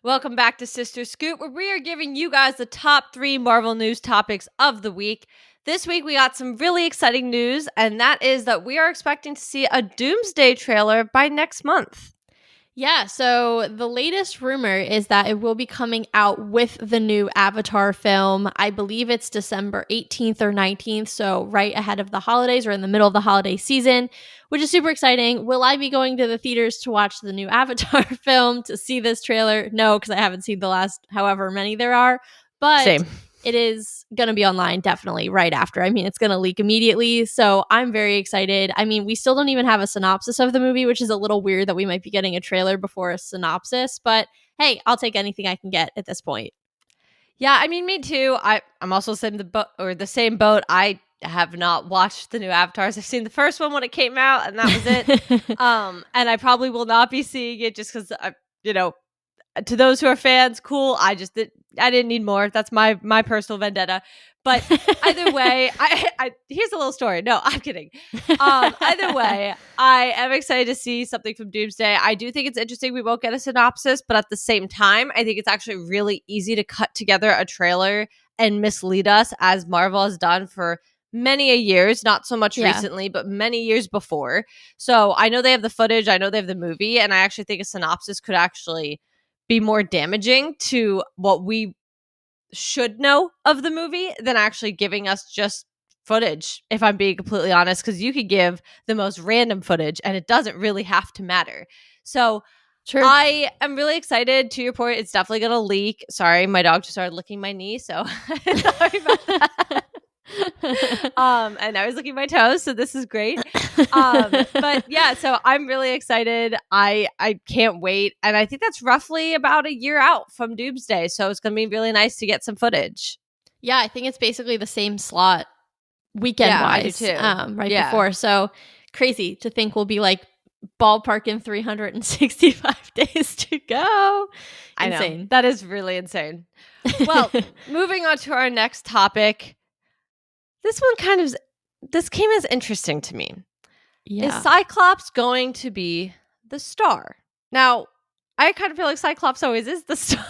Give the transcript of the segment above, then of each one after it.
Welcome back to Sister Scoop, where we are giving you guys the top 3 Marvel news topics of the week. This week, we got some really exciting news, and that is that we are expecting to see a Doomsday trailer by next month. Yeah, so the latest rumor is that it will be coming out with the new Avatar film. I believe it's December 18th or 19th, so right ahead of the holidays or in the middle of the holiday season, which is super exciting. Will I be going to the theaters to watch the new Avatar film to see this trailer? No, because I haven't seen the last however many there are, but Same. it is going to be online definitely right after. I mean, it's going to leak immediately. So I'm very excited. I mean, we still don't even have a synopsis of the movie, which is a little weird that we might be getting a trailer before a synopsis. But hey, I'll take anything I can get at this point. Yeah, I mean, me too. I'm also in the same boat. I have not watched the new Avatars. I've seen the first one when it came out, and that was it. And I probably will not be seeing it just because, to those who are fans, cool. I didn't need more. That's my personal vendetta. But either way, I here's a little story. No, I'm kidding. Either way, I am excited to see something from Doomsday. I do think it's interesting we won't get a synopsis, but at the same time, I think it's actually really easy to cut together a trailer and mislead us, as Marvel has done for many a years, not so much recently, but many years before. So I know they have the footage, I know they have the movie, and I actually think a synopsis could actually be more damaging to what we should know of the movie than actually giving us just footage, if I'm being completely honest, because you could give the most random footage and it doesn't really have to matter. So True. I am really excited. To your point, it's definitely going to leak. Sorry, my dog just started licking my knee, so sorry about that. And I was licking my toes, so this is great. But yeah, so I'm really excited. I can't wait, and I think that's roughly about a year out from Doomsday, so it's gonna be really nice to get some footage. Yeah, I think it's basically the same slot weekend wise, before. So crazy to think we'll be like ballpark in 365 days to go. Insane. I know. That is really insane. Well, moving on to our next topic. This came as interesting to me. Yeah. Is Cyclops going to be the star? Now, I kind of feel like Cyclops always is the star.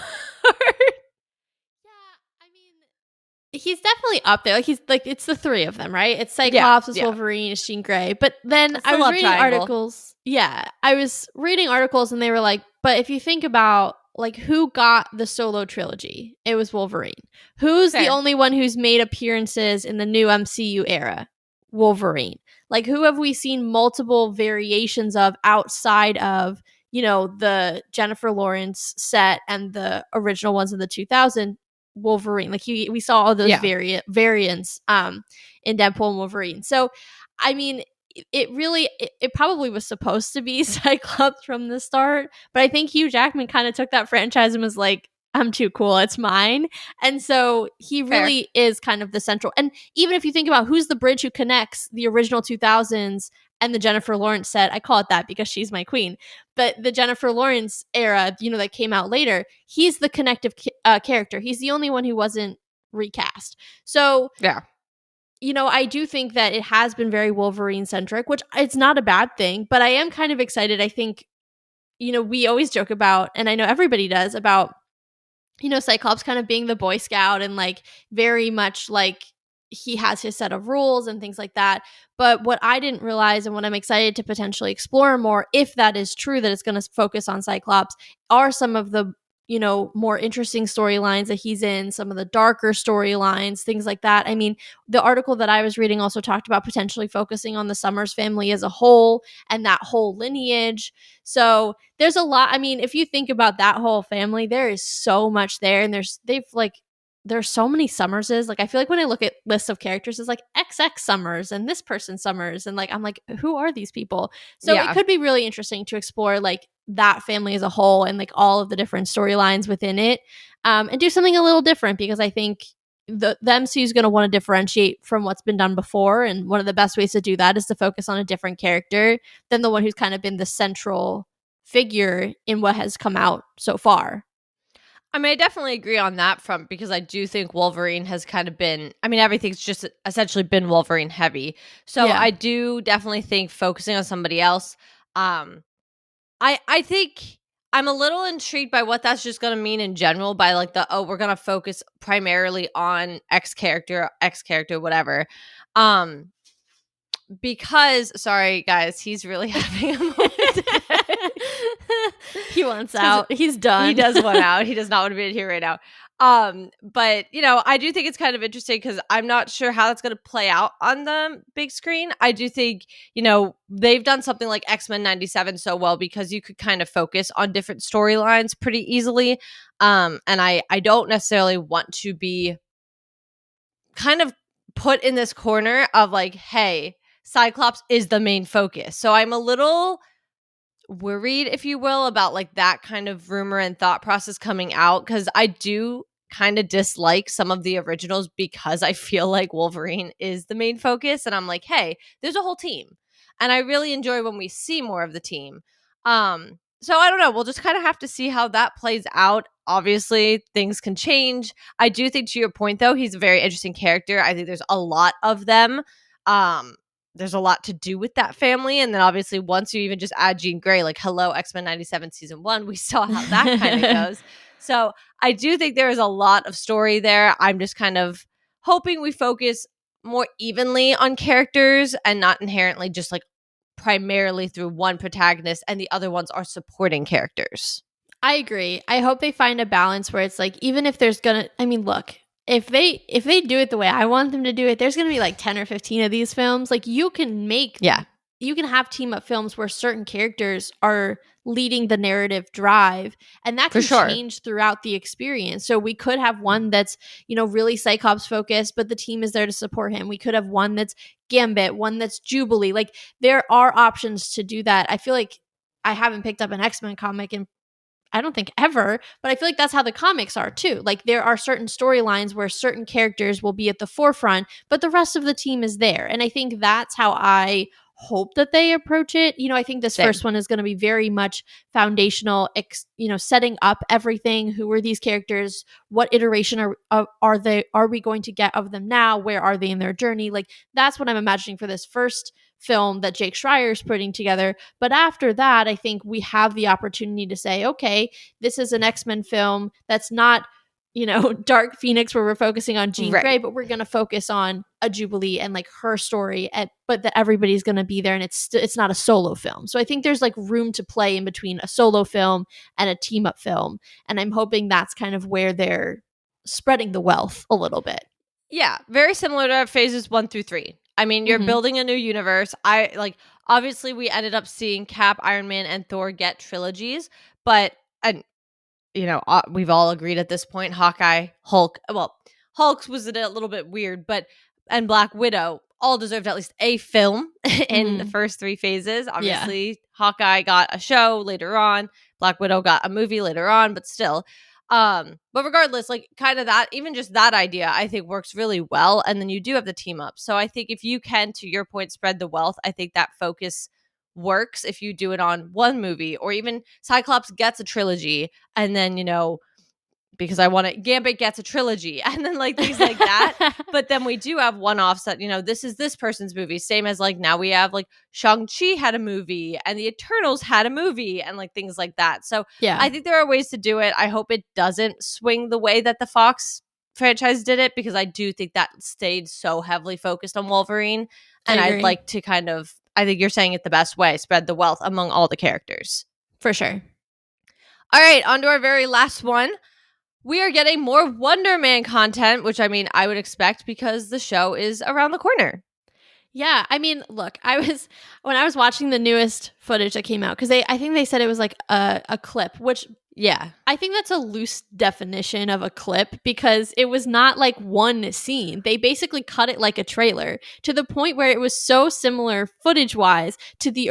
He's definitely up there. Like he's like it's the three of them, right? It's Cyclops, it's Wolverine, it's Jean Grey. But then I was reading articles. Yeah, I was reading articles, and they were like, but if you think about like who got the solo trilogy, it was Wolverine. Who's the only one who's made appearances in the new MCU era? Wolverine. Like who have we seen multiple variations of outside of the Jennifer Lawrence set and the original ones in the 2000s? Wolverine. Like we saw all those variants in Deadpool and Wolverine. So I mean, it probably was supposed to be Cyclops from the start, but I think Hugh Jackman kind of took that franchise and was like, I'm too cool, it's mine. And so he really is kind of the central. And even if you think about who's the bridge who connects the original 2000s and the Jennifer Lawrence set, I call it that because she's my queen, but the Jennifer Lawrence era, that came out later, he's the connective character. He's the only one who wasn't recast. So I do think that it has been very Wolverine centric, which it's not a bad thing, but I am kind of excited. I think, we always joke about, and I know everybody does, about Cyclops kind of being the Boy Scout and like very much like he has his set of rules and things like that. But what I didn't realize, and what I'm excited to potentially explore more, if that is true, that it's going to focus on Cyclops, are some of the more interesting storylines that he's in, some of the darker storylines, things like that. I mean, the article that I was reading also talked about potentially focusing on the Summers family as a whole and that whole lineage. So there's a lot. I mean, if you think about that whole family, there is so much there, and there's so many Summerses. Like I feel like when I look at lists of characters, it's like XX Summers and this person Summers, and like I'm like, who are these people? So it could be really interesting to explore like that family as a whole and like all of the different storylines within it, and do something a little different, because I think the MCU is going to want to differentiate from what's been done before, and one of the best ways to do that is to focus on a different character than the one who's kind of been the central figure in what has come out so far. I mean, I definitely agree on that front, because I do think Wolverine has kind of been, I mean, everything's just essentially been Wolverine heavy. So I do definitely think focusing on somebody else. I think I'm a little intrigued by what that's just going to mean in general by like we're going to focus primarily on X character, whatever. Because sorry guys, he's really having a moment today. He wants out. He's done. He does want out. He does not want to be here right now. But I do think it's kind of interesting because I'm not sure how that's going to play out on the big screen. I do think, they've done something like X-Men 97 so well because you could kind of focus on different storylines pretty easily. And I don't necessarily want to be kind of put in this corner of like, hey, Cyclops is the main focus. So I'm a little worried, if you will, about like that kind of rumor and thought process coming out because I do kind of dislike some of the originals because I feel like Wolverine is the main focus and I'm like, hey, there's a whole team and I really enjoy when we see more of the team. So I don't know, we'll just kind of have to see how that plays out. Obviously things can change. I do think, to your point though, he's a very interesting character. I think there's a lot of them. There's a lot to do with that family. And then obviously once you even just add Jean Grey, like hello, X-Men 97 season 1, we saw how that kind of goes. So I do think there is a lot of story there. I'm just kind of hoping we focus more evenly on characters and not inherently just like primarily through one protagonist and the other ones are supporting characters. I agree. I hope they find a balance where it's like, even if there's look, if they do it the way I want them to do it, there's going to be like 10 or 15 of these films. Like you can have team up films where certain characters are leading the narrative drive and that can change throughout the experience. So we could have one that's, really Cyclops focused, but the team is there to support him. We could have one that's Gambit, one that's Jubilee. Like there are options to do that. I feel like I haven't picked up an X-Men comic in I don't think ever, but I feel like that's how the comics are too. Like there are certain storylines where certain characters will be at the forefront, but the rest of the team is there. And I think that's how I hope that they approach it. I think this first one is going to be very much foundational, setting up everything. Who are these characters? What iteration are we going to get of them now? Where are they in their journey? Like that's what I'm imagining for this first film that Jake Schreier is putting together. But after that, I think we have the opportunity to say, okay, this is an X-Men film that's not, Dark Phoenix where we're focusing on Jean Grey, but we're going to focus on a Jubilee and like her story, but that everybody's going to be there and it's not a solo film. So I think there's like room to play in between a solo film and a team up film. And I'm hoping that's kind of where they're spreading the wealth a little bit. Yeah, very similar to phases 1 through 3. I mean, you're building a new universe. Obviously we ended up seeing Cap, Iron Man, and Thor get trilogies, but we've all agreed at this point, Hawkeye, Hulk, well, Hulk's was a little bit weird, and Black Widow all deserved at least a film in the first 3 phases. Obviously, Hawkeye got a show later on, Black Widow got a movie later on, but still. But regardless, like kind of that, even just that idea, I think works really well. And then you do have the team up. So I think if you can, to your point, spread the wealth, I think that focus works if you do it on one movie or even Cyclops gets a trilogy and then, because Gambit gets a trilogy and then like things like that. But then we do have one-offs that, this is this person's movie. Same as like now we have like Shang-Chi had a movie and the Eternals had a movie and like things like that. So I think there are ways to do it. I hope it doesn't swing the way that the Fox franchise did it because I do think that stayed so heavily focused on Wolverine. And I'd like to I think you're saying it the best way, spread the wealth among all the characters. For sure. All right, on to our very last one. We are getting more Wonder Man content, which I would expect because the show is around the corner. Yeah, look, when I was watching the newest footage that came out, because I think they said it was like a clip, which I think that's a loose definition of a clip because it was not like one scene. They basically cut it like a trailer to the point where it was so similar footage-wise to the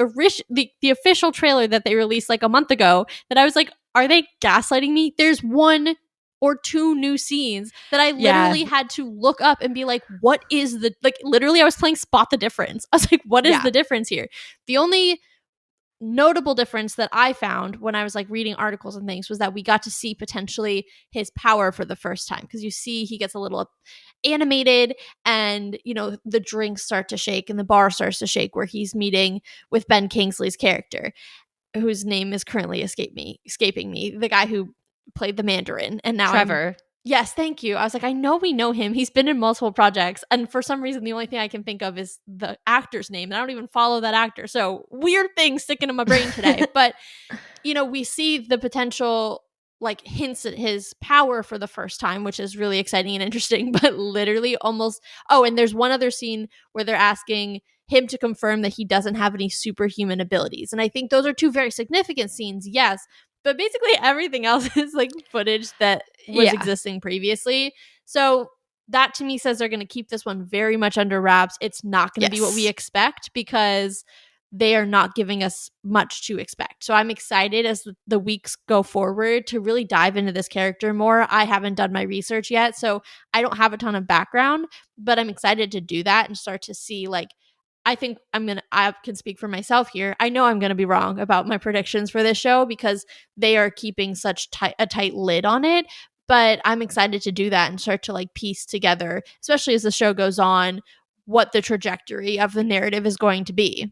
official trailer that they released like a month ago that I was like, are they gaslighting me? There's 1 or 2 new scenes that I literally had to look up and be like, what is literally I was playing Spot the Difference. I was like, what is the difference here? The only notable difference that I found when I was like reading articles and things was that we got to see potentially his power for the first time because you see he gets a little animated and the drinks start to shake and the bar starts to shake where he's meeting with Ben Kingsley's character whose name is currently escaping me, the guy who played the Mandarin, and now Trevor. Yes, thank you. I was like, I know we know him. He's been in multiple projects. And for some reason, the only thing I can think of is the actor's name. And I don't even follow that actor. So weird things sticking in my brain today. But, we see the potential like hints at his power for the first time, which is really exciting and interesting. But literally almost, and there's one other scene where they're asking him to confirm that he doesn't have any superhuman abilities. And I think those are two very significant scenes, yes. But basically everything else is like footage that was existing previously. So that to me says they're going to keep this one very much under wraps. It's not going to be what we expect because they are not giving us much to expect. So I'm excited as the weeks go forward to really dive into this character more. I haven't done my research yet, so I don't have a ton of background, but I'm excited to do that and start to see like I think I can speak for myself here. I know I'm going to be wrong about my predictions for this show because they are keeping such a tight lid on it. But I'm excited to do that and start to like piece together, especially as the show goes on, what the trajectory of the narrative is going to be.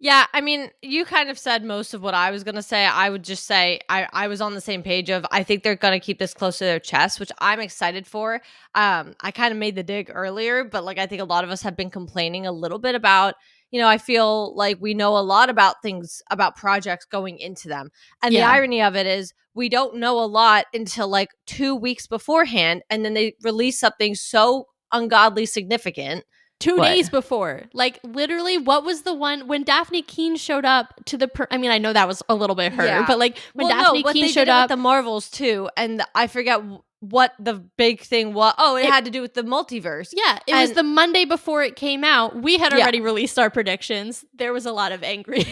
Yeah, I mean, you kind of said most of what I was going to say. I would just say I was on the same page of I think they're going to keep this close to their chest, which I'm excited for. I kind of made the dig earlier, but like I think a lot of us have been complaining a little bit about, I feel like we know a lot about things, about projects going into them. And the irony of it is we don't know a lot until like 2 weeks beforehand. And then they release something so ungodly significant. 2 days before. Like, literally, what was the one when Daphne Keane showed up to the I know that was a little bit her, but like when Daphne Keane showed up with the Marvels too, and I forget what the big thing was. Oh, it had to do with the multiverse. Yeah, it was the Monday before it came out. We had already released our predictions. There was a lot of angry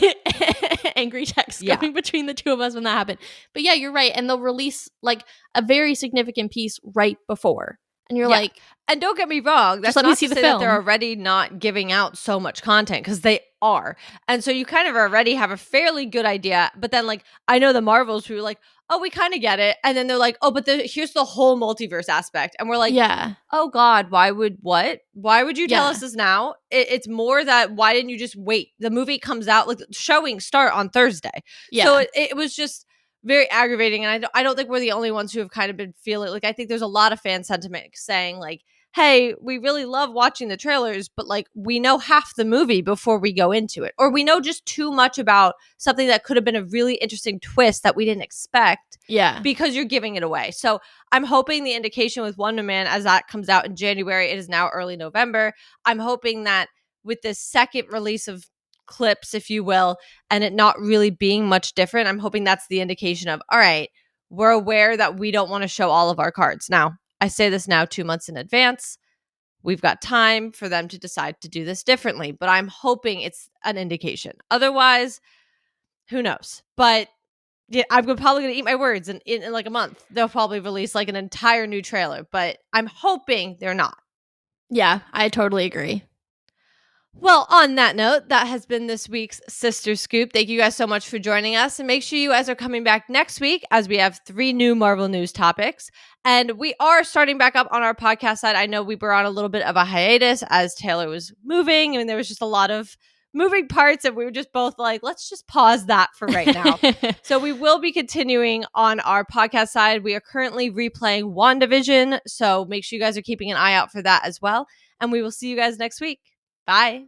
texts going between the two of us when that happened. But yeah, you're right. And they'll release like a very significant piece right before. And you're like, and don't get me wrong, that's not to say that they're already not giving out so much content, because they are. And so you kind of already have a fairly good idea. But then like, I know the Marvels who were like, oh, we kind of get it. And then they're like, oh, but here's the whole multiverse aspect. And we're like, oh God, why would you tell us this now? It's more that why didn't you just wait? The movie comes out, like showings start on Thursday. Yeah. So it was just very aggravating. And I don't think we're the only ones who have kind of been feeling like, I think there's a lot of fan sentiment saying like, hey, we really love watching the trailers, but like we know half the movie before we go into it, or we know just too much about something that could have been a really interesting twist that we didn't expect. Yeah, because you're giving it away. So I'm hoping the indication with Wonder Man, as that comes out in January, it is now early November. I'm hoping that with this second release of clips, if you will, and it not really being much different, I'm hoping that's the indication of, all right, we're aware that we don't want to show all of our cards. Now, I say this now 2 months in advance. We've got time for them to decide to do this differently, but I'm hoping it's an indication. Otherwise, who knows? But yeah, I'm probably going to eat my words. And in like a month, they'll probably release like an entire new trailer, but I'm hoping they're not. Yeah, I totally agree. Well, on that note, that has been this week's Sister Scoop. Thank you guys so much for joining us. And make sure you guys are coming back next week as we have 3 new Marvel news topics. And we are starting back up on our podcast side. I know we were on a little bit of a hiatus as Taylor was moving, and there was just a lot of moving parts, and we were just both like, let's just pause that for right now. So we will be continuing on our podcast side. We are currently replaying WandaVision, so make sure you guys are keeping an eye out for that as well. And we will see you guys next week. Bye.